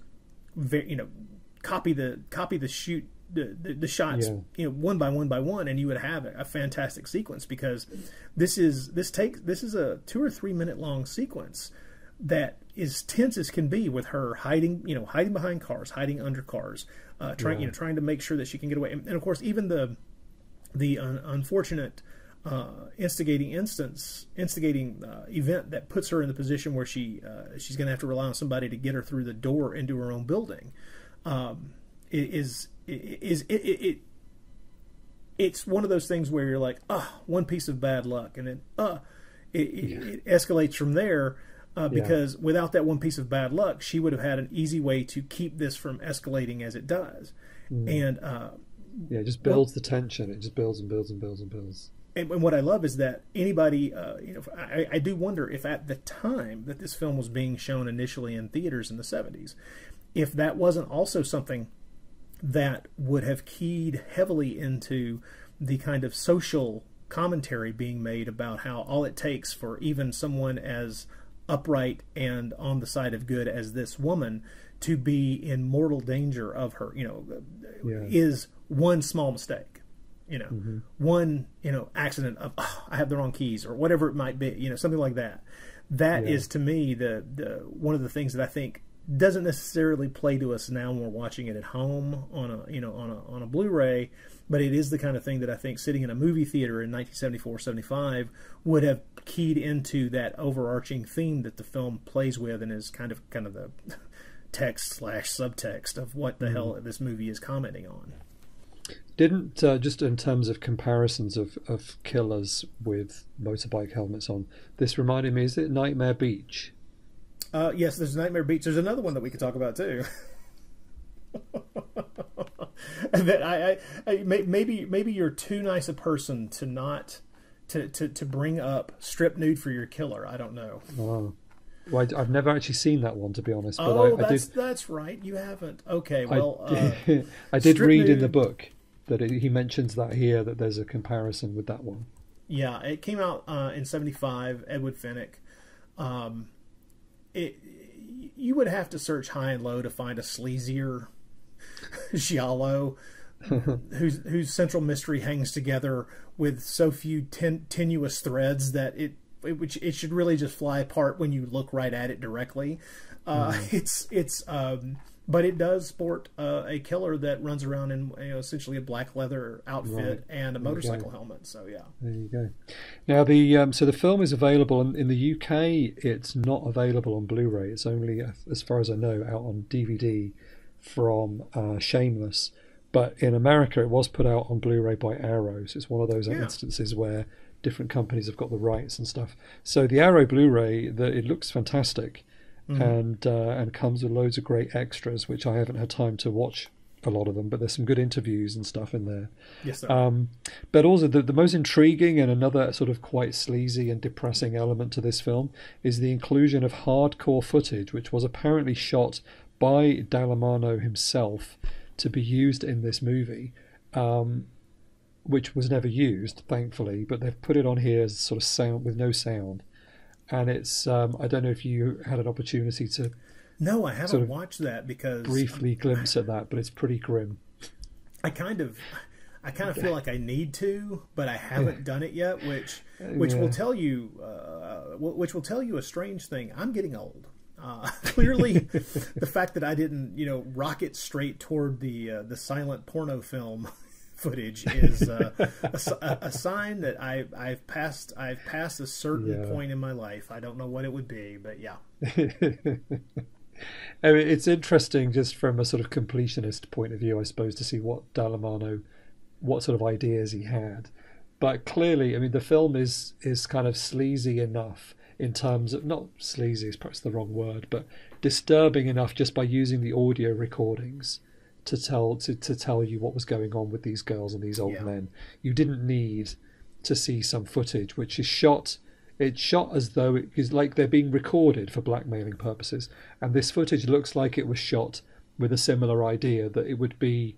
copy the shoot the shots one by one, and you would have a fantastic sequence, because this is a 2 or 3 minute long sequence that is tense as can be, with her hiding behind cars, hiding under cars, trying to make sure that she can get away. And of course, even the unfortunate instigating event that puts her in the position where she's going to have to rely on somebody to get her through the door into her own building. It's one of those things where you're like, one piece of bad luck, and then it escalates from there. Because without that one piece of bad luck, she would have had an easy way to keep this from escalating as it does. And it just builds the tension. It just builds and builds and builds and builds. And what I love is that anybody, I do wonder if at the time that this film was being shown initially in theaters in the 70s, if that wasn't also something that would have keyed heavily into the kind of social commentary being made about how all it takes for even someone as upright and on the side of good as this woman to be in mortal danger of her, is one small mistake, one, accident of, I have the wrong keys or whatever it might be, something like that. That is to me the one of the things that I think doesn't necessarily play to us now when we're watching it at home on a Blu-ray, but it is the kind of thing that I think sitting in a movie theater in 1974-75 would have keyed into that overarching theme that the film plays with and is kind of the text/subtext of what the hell this movie is commenting on. Didn't just in terms of comparisons of killers with motorbike helmets on, this reminded me, is it Nightmare Beach? Yes, there's Nightmare Beach. There's another one that we could talk about too. That maybe you're too nice a person to not to bring up strip nude for your killer. I don't know. Oh. Well, I've never actually seen that one, to be honest. But that's right. You haven't. Okay, well, I did read in the book that he mentions that here, that there's a comparison with that one. Yeah, it came out in '75. Edward Fenwick. You would have to search high and low to find a sleazier Giallo whose central mystery hangs together with so few tenuous threads that it should really just fly apart when you look right at it directly. But it does sport a killer that runs around in essentially a black leather outfit and a motorcycle helmet. So yeah, there you go. Now so the film is available in the UK. It's not available on Blu-ray. It's only, as far as I know, out on DVD from Shameless. But in America, it was put out on Blu-ray by Arrow. So it's one of those instances where different companies have got the rights and stuff. So the Arrow Blu-ray, it looks fantastic. And comes with loads of great extras, which I haven't had time to watch a lot of them, but there's some good interviews and stuff in there. Yes, sir. But also the most intriguing and another sort of quite sleazy and depressing element to this film is the inclusion of hardcore footage, which was apparently shot by Dallamano himself to be used in this movie, which was never used, thankfully, but they've put it on here as sort of sound with no sound. And it's, I don't know if you had an opportunity to... No, I haven't watched that because... briefly glimpse at that, but it's pretty grim. I kind of feel like I need to, but I haven't done it yet, which will tell you a strange thing. I'm getting old. Clearly, the fact that I didn't, rocket straight toward the silent porno film footage is a sign that I've passed a certain point in my life. I don't know what it would be, but yeah. I mean, it's interesting just from a sort of completionist point of view, I suppose, to see what sort of ideas he had. But clearly, I mean, the film is kind of sleazy enough in terms of, not sleazy is perhaps the wrong word, but disturbing enough just by using the audio recordings to tell you what was going on with these girls and these old men. You didn't need to see some footage which is shot. It's shot as though it is like they're being recorded for blackmailing purposes, and this footage looks like it was shot with a similar idea, that it would be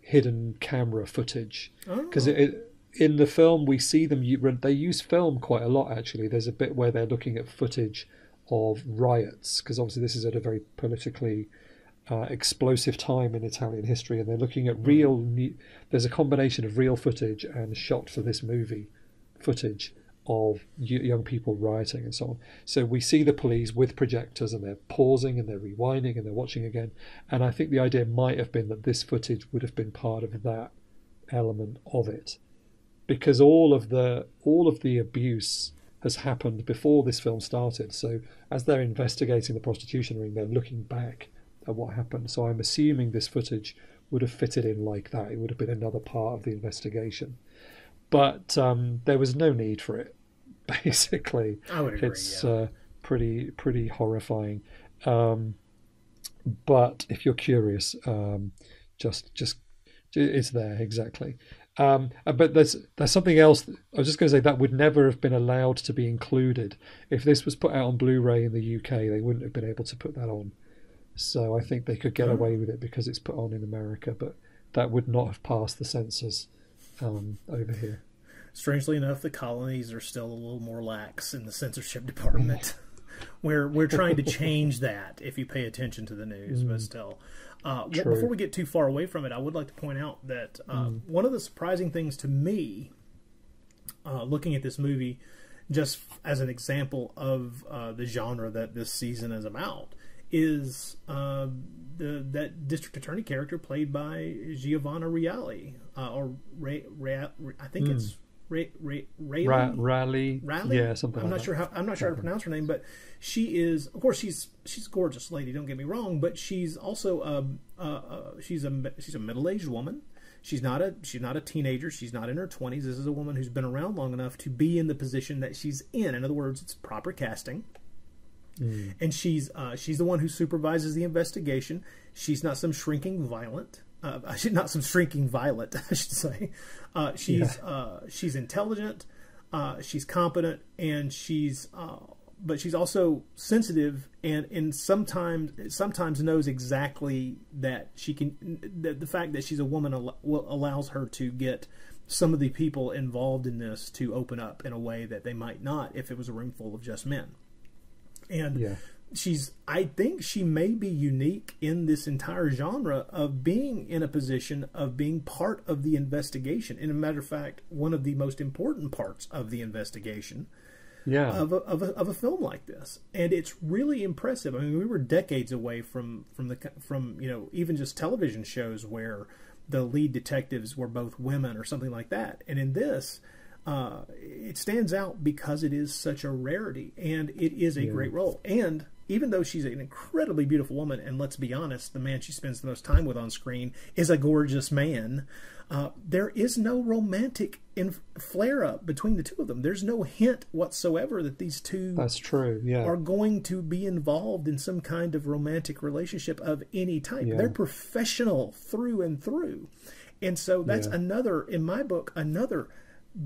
hidden camera footage. Because in the film we see them, they use film quite a lot actually. There's a bit where they're looking at footage of riots, because obviously this is at a very politically explosive time in Italian history, and they're looking at there's a combination of real footage and shot for this movie footage of young people rioting and so on. So we see the police with projectors, and they're pausing and they're rewinding and they're watching again, and I think the idea might have been that this footage would have been part of that element of it, because all of the abuse has happened before this film started. So as they're investigating the prostitution ring, they're looking back at what happened. So I'm assuming this footage would have fitted in like that. It would have been another part of the investigation. But there was no need for it, basically. I would agree, it's pretty horrifying. But if you're curious, just it's there, exactly. But there's something else. I was just going to say that would never have been allowed to be included. If this was put out on Blu-ray in the UK, they wouldn't have been able to put that on. So I think they could get away with it because it's put on in America, but that would not have passed the censors over here. Strangely enough, the colonies are still a little more lax in the censorship department. We're trying to change that if you pay attention to the news, but still. Before we get too far away from it, I would like to point out that one of the surprising things to me, looking at this movie, just as an example of the genre that this season is about, is that district attorney character played by Giovanna Reali, I think it's Raleigh, yeah, something. I'm not sure how to pronounce her name, but she is, of course, she's a gorgeous lady. Don't get me wrong, but she's also she's a middle-aged woman. She's not a teenager. She's not in her 20s. This is a woman who's been around long enough to be in the position that she's in. In other words, it's proper casting. And she's the one who supervises the investigation. She's not some shrinking violet. Not some shrinking violet, I should say. She's intelligent, she's competent, and but she's also sensitive, and sometimes knows exactly that she can. The fact that she's a woman allows her to get some of the people involved in this to open up in a way that they might not if it was a room full of just men. And I think she may be unique in this entire genre of being in a position of being part of the investigation. And, as a matter of fact, one of the most important parts of the investigation of a film like this. And it's really impressive. I mean, we were decades away from even just television shows where the lead detectives were both women or something like that. And in this, it stands out because it is such a rarity, and it is a great role. And even though she's an incredibly beautiful woman, and let's be honest, the man she spends the most time with on screen is a gorgeous man, there is no romantic flare-up between the two of them. There's no hint whatsoever that these two are going to be involved in some kind of romantic relationship of any type. They're professional through and through. And so that's another, in my book, another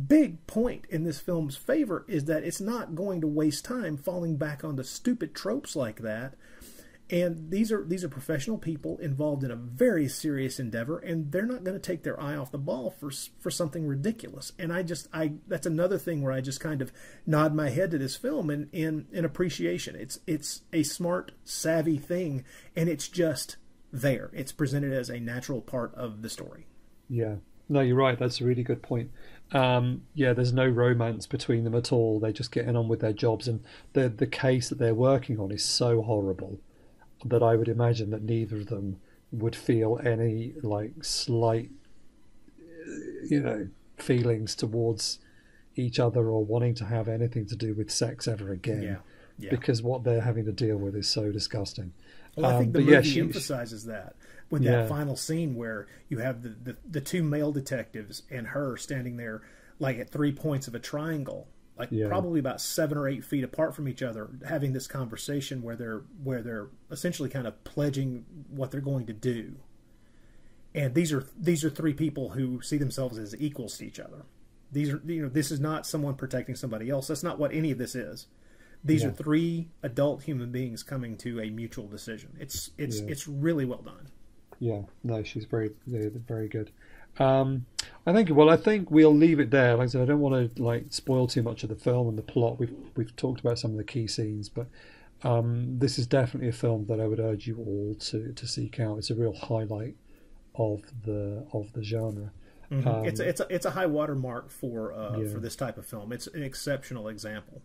big point in this film's favor is that it's not going to waste time falling back onto stupid tropes like that. And these are professional people involved in a very serious endeavor, and they're not going to take their eye off the ball for something ridiculous. And that's another thing where I just kind of nod my head to this film in appreciation. It's a smart, savvy thing, and it's just there. It's presented as a natural part of the story. Yeah. No, you're right. That's a really good point. There's no romance between them at all. They're just getting on with their jobs, and the case that they're working on is so horrible that I would imagine that neither of them would feel any slight, feelings towards each other or wanting to have anything to do with sex ever again. Yeah. Because what they're having to deal with is so disgusting. Well, I think the movie emphasizes that with that final scene where you have the two male detectives and her standing there like at 3 points of a triangle, probably about 7 or 8 feet apart from each other, having this conversation where they're essentially kind of pledging what they're going to do. And these are 3 people who see themselves as equals to each other. These are this is not someone protecting somebody else. That's not what any of this is. These are 3 adult human beings coming to a mutual decision. It's really well done. Yeah, no, she's very good. I think we'll leave it there. Like I said, I don't want to spoil too much of the film and the plot. We've talked about some of the key scenes, but this is definitely a film that I would urge you all to seek out. It's a real highlight of the genre. Mm-hmm. It's a high watermark for this type of film. It's an exceptional example.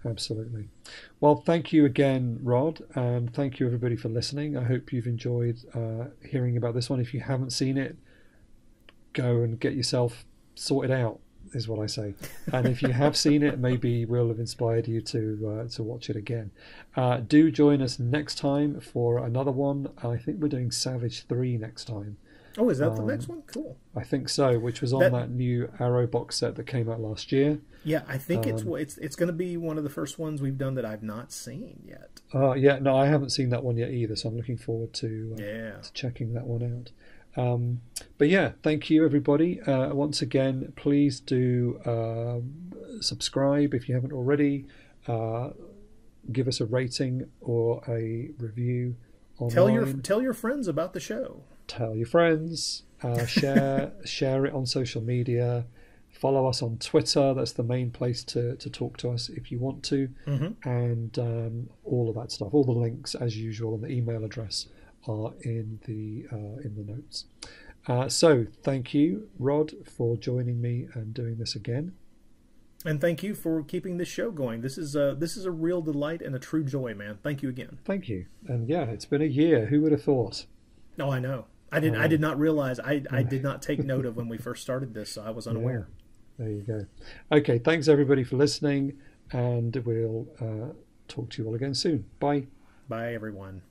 Absolutely. Well, thank you again, Rod, and thank you everybody for listening. I hope you've enjoyed hearing about this one. If you haven't seen it, go and get yourself sorted out, is what I say. And if you have seen it, maybe we'll have inspired you to watch it again. Do join us next time for another one. I think we're doing Savage 3 next time. Oh, is that the next one? Cool. I think so, which was on that new Arrow box set that came out last year. Yeah, I think it's going to be one of the first ones we've done that I've not seen yet. No, I haven't seen that one yet either, so I'm looking forward to checking that one out. But yeah, thank you everybody. Once again, please do subscribe if you haven't already. Give us a rating or a review online. Tell your friends about the show. Tell your friends. Share it on social media. Follow us on Twitter. That's the main place to talk to us if you want to. And all of that stuff. All the links, as usual, and the email address are in the notes. So thank you, Rod, for joining me and doing this again. And thank you for keeping this show going. This is a real delight and a true joy, man. Thank you again. Thank you. And yeah, it's been a year. Who would have thought? Oh, I know. I did not realize. I did not take note of when we first started this, so I was unaware. Yeah. There you go. Okay, thanks everybody for listening, and we'll talk to you all again soon. Bye. Bye, everyone.